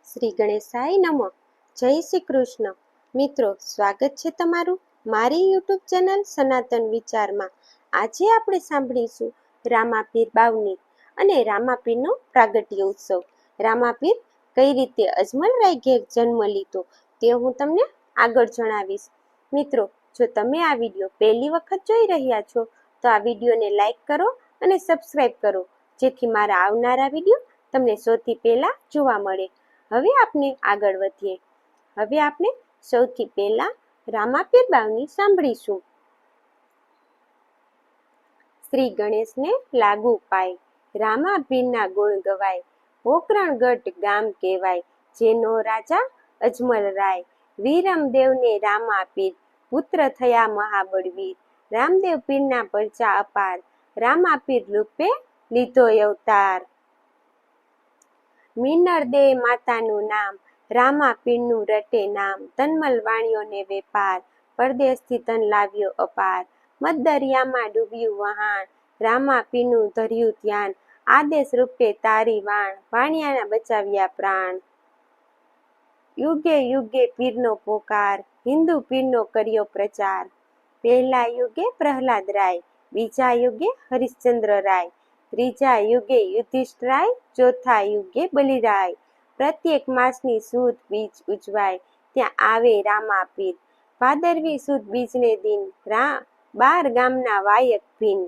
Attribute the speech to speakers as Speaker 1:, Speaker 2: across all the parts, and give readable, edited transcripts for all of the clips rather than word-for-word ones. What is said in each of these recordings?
Speaker 1: શ્રી ગણેશાય નમઃ. જય શ્રી કૃષ્ણ. મિત્રો, સ્વાગત છે તમારું મારી યુટ્યુબ ચેનલ સનાતન વિચારમાં. આજે આપણે સાંભળીશું રામાપીર બાવની અને રામાપીરનો પ્રાગટ્ય ઉત્સવ. રામાપીર કઈ રીતે અજમલરાય ઘેર જન્મ લીધો તે હું તમને આગળ જણાવીશ. મિત્રો, જો તમે આ વિડીયો પહેલી વખત જોઈ રહ્યા છો તો આ વિડીયોને લાઈક કરો અને સબસ્ક્રાઈબ કરો, જેથી મારા આવનારા વિડીયો તમને સૌથી પહેલા જોવા મળે. હવે આપણે આગળ વધીએ. હવે આપણે સૌથી પહેલા રામાપીર બાવની સાંભળીશું. શ્રી ગણેશને લાગુ પાય, રામાપીરના ગુણ ગવાય. પોકરણગઢ ગામ કહેવાય, જેનો રાજા અજમલરાય. વીરમદેવને રામાપીર પુત્ર થયા મહાબળવીર. રામદેવ પીરના પરચા અપાર, રામાપીર રૂપે લીધો અવતાર. મિનર દે માતાનું નામ, રામાપીરનું રટે નામ. તનમલ વાણિયોને વેપાર, પરદેશથી ધન લાવ્યો અપાર. મદદરિયામાં ડૂબ્યું વહાણ, રામાપીરનું ધર્યું ધ્યાન. આદેશ રૂપે તારી વાણ, વાણિયાના બચાવ્યા પ્રાણ. યુગે યુગે પીરનો પોકાર, હિન્દુ પીરનો કર્યો પ્રચાર. પહેલા યુગે પ્રહલાદ રાય, બીજા યુગે હરિશ્ચંદ્ર રાય, ત્રીજા યુગે યુધિષ્ઠરાય, ચોથા યુગે બલિરાય. પ્રત્યેક માસની સુદ બીજ ઉજવાય, ત્યાં આવે રામાપીર. ભાદરવી સુદ બીજને દિન, 12 ગામના વાયક ભીન.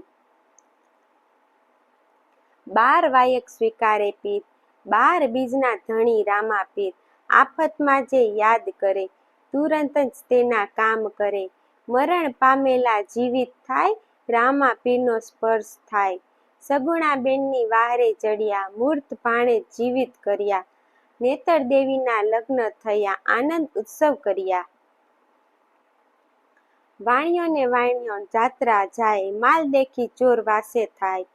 Speaker 1: 12 વાયક સ્વીકારે પીર, 12 બીજના ધણી રામાપીર. આફતમાં જે યાદ કરે, તુરંત જ તેના કામ કરે. મરણ પામેલા જીવિત થાય, રામાપીરનો સ્પર્શ થાય. સગુણાબેનની વાહરે ચડ્યા, મૂર્ત ભાણે જીવિત કર્યા. નેતર દેવીના લગ્ન થયા, આનંદ ઉત્સવ કર્યા. વાણિયોને વાણિયો જાત્રા જાય, માલ દેખી ચોર વાસે થાય.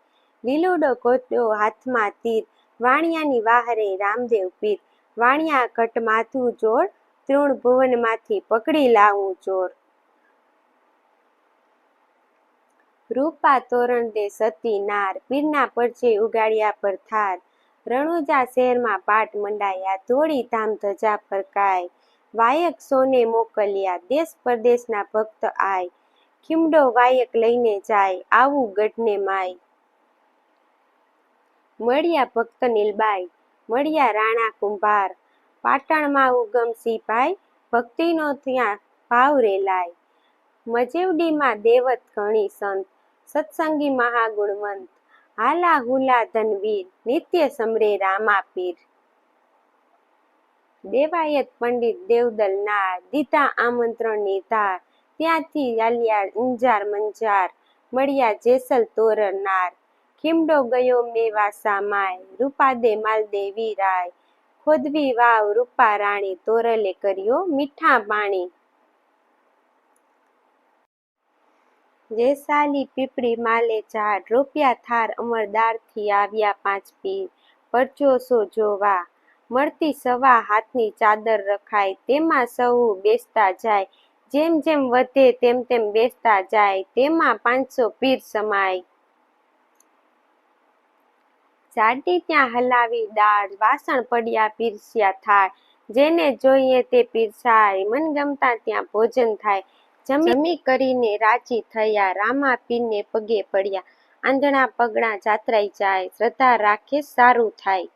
Speaker 1: લીલુડો ગોત્યો હાથમાં તીર, વાણિયાની વાહરે રામદેવ પીર. વાણિયા ઘટ માથું જોડ, તૃણ ભુવનમાંથી પકડી લાવું ચોર. રૂપા તોરણ દે સતી નાર, પીરના પરચે ઉગાડ્યા પર થાર. રણુજા શહેરમાં પાટ મંડાયા, ધોળી ધામ ધજા ફરકાય. વાયક સોને મોકલ્યા, દેશ પરદેશના ભક્ત આય. ખીમડો વાયક લઈને જાય, આવું ગઢને માય. મળ્યા ભક્ત નીલબાઈ, મળ્યા રાણા કુંભાર. પાટણમાં ઉગમ સિંહભાઈ, ભક્તિનો ત્યાં ભાવ રેલાય. મજેવડીમાં દેવત ઘણી સંત, સત્સંગી મહાગુણવંત. હાલા હુલા ધનવીર, નિત્ય સમરે રામાપીર. દેવાયત પંડિત દેવદલ નાર, દીધા આમંત્રણ નિધાર. ત્યાંથી ચાલ્યા અંજાર મંજાર, મળ્યા જેસલ તોરર નાર. ખીમડો ગયો મેવાસા માય, રૂપાદે માલદેવી રાય. ખોદવી વાવ રૂપા રાણી, તોરલે કર્યો મીઠા પાણી. જેસાલી પીપળી માલે ઝાડ, રોપ્યા થાર અમરદારથી આવ્યા 5 પીર. પરચો સો જોવા, મળતી સવા હાથની ચાદર રખાય. તેમાં સહુ બેસતા જાય, જેમ જેમ વધે તેમ તેમ બેસતા જાય. તેમાં 500 પીર સમાય. જાડી ત્યાં હલાવી દાળ, વાસણ પડ્યા પીરસ્યા થાળ. જેને જોઈએ તે પીરસાય, મનગમતા ત્યાં ભોજન થાય. જમી કરીને રાજી થયા, રામાપીરને પગે પડ્યા. આંધણા પગણા જાત્રાઈ જાય, શ્રદ્ધા રાખે સારું થાય.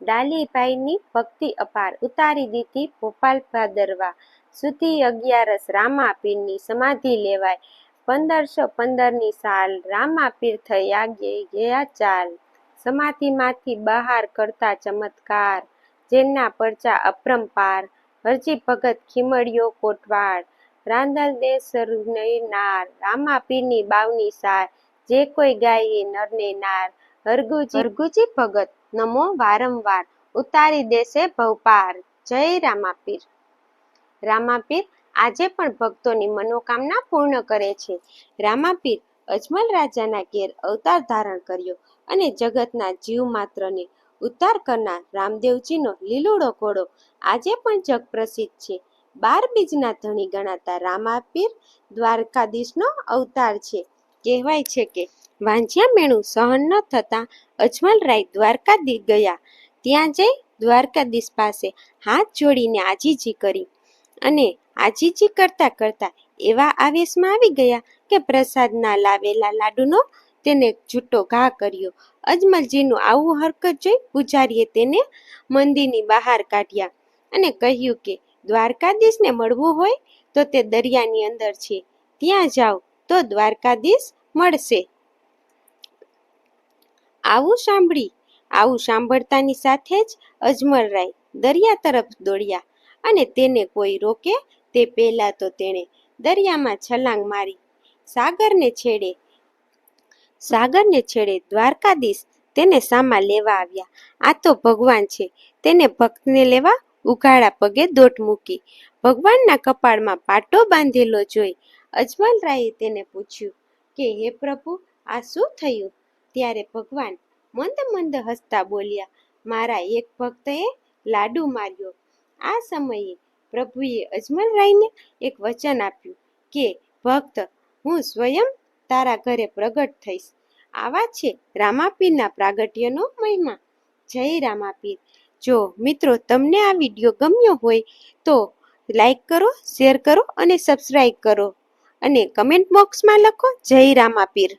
Speaker 1: ડાલીભાઈની ભક્તિ અપાર, ઉતારી દીધી ભોપાલ ભાદરવા. સુધી 11 રામાપીરની સમાધિ લેવાય. 1515ની સાલ, રામાપીર થયા ગયા ચાલ. સમાધિમાંથી બહાર કરતા ચમત્કાર, જેમના પરચા અપરંપાર. હરજી ભગત ખીમડિયો કોટવાડ, રાંદલ દેશ નાર. રામાપીરની બાવની સાર, જે કોઈ ગાય એ નરને નાર. હરગુજી ભગત નમો વારંવાર, ઉતારી દેશે ભવપાર. જય રામાપીર. રામાપીર આજે પણ ભક્તોની મનોકામના પૂર્ણ કરે છે. રામાપીર અજમલ રાજાના ઘેર અવતાર ધારણ કર્યો અને જગતના જીવ માત્રને ઉદ્ધાર કરનાર રામદેવજીનો લીલુડો ઘોડો આજે પણ જગ પ્રસિદ્ધ છે. 12 બીજના ધણી ગણાતા રામાપીર દ્વારકાધીશનો અવતાર છે. કહેવાય છે કે વાંઝિયા મેણું સહન ન થતાં અજમલરાય દ્વારકા ગયા. ત્યાં જઈ દ્વારકાધીશ પાસે હાથ જોડીને આજીજી કરી અને આજીજી કરતા કરતા એવા આવેશમાં આવી ગયા કે પ્રસાદના લાવેલા લાડુનો તેને છૂટો ઘા કર્યો. અજમલજીનું આવું હરકત જોઈ પૂજારીએ તેને મંદિરની બહાર કાઢ્યા અને કહ્યું કે દ્વારકાધીશને મળવું હોય તો તે દરિયાની અંદર છે, ત્યાં જાઓ તો દ્વારકાધીશ મળશે. આવું સાંભળતાની સાથે જ અજમલરાય દરિયા તરફ દોડ્યા અને તેને કોઈ રોકે તે પહેલા તો તેણે દરિયામાં છલાંગ મારી. સાગરને છેડે દ્વારકાધીશ તેને સામા લેવા આવ્યા. આ તો ભગવાન છે, તેને ભક્તને લેવા ઉઘાડા પગે દોટ મૂકી. ભગવાનના કપાળમાં પાટો બાંધેલો જોઈ અજમલરાયે તેને પૂછ્યું કે હે પ્રભુ, આ શું થયું? ત્યારે ભગવાન મંદ મંદ હસતા બોલ્યા, મારા એક ભક્તએ લાડુ માર્યો. આ સમયે પ્રભુએ અજમલરાયને એક વચન આપ્યું કે ભક્ત, હું સ્વયં તારા ઘરે પ્રગટ થઈશ. આવા છે રામાપીરના પ્રાગટ્યનો મહિમા. જય રામાપીર. જો મિત્રો તમને આ વિડીયો ગમ્યો હોય તો લાઈક કરો, શેર કરો અને સબસ્ક્રાઈબ કરો અને કમેન્ટ બોક્સમાં લખો જય રામાપીર.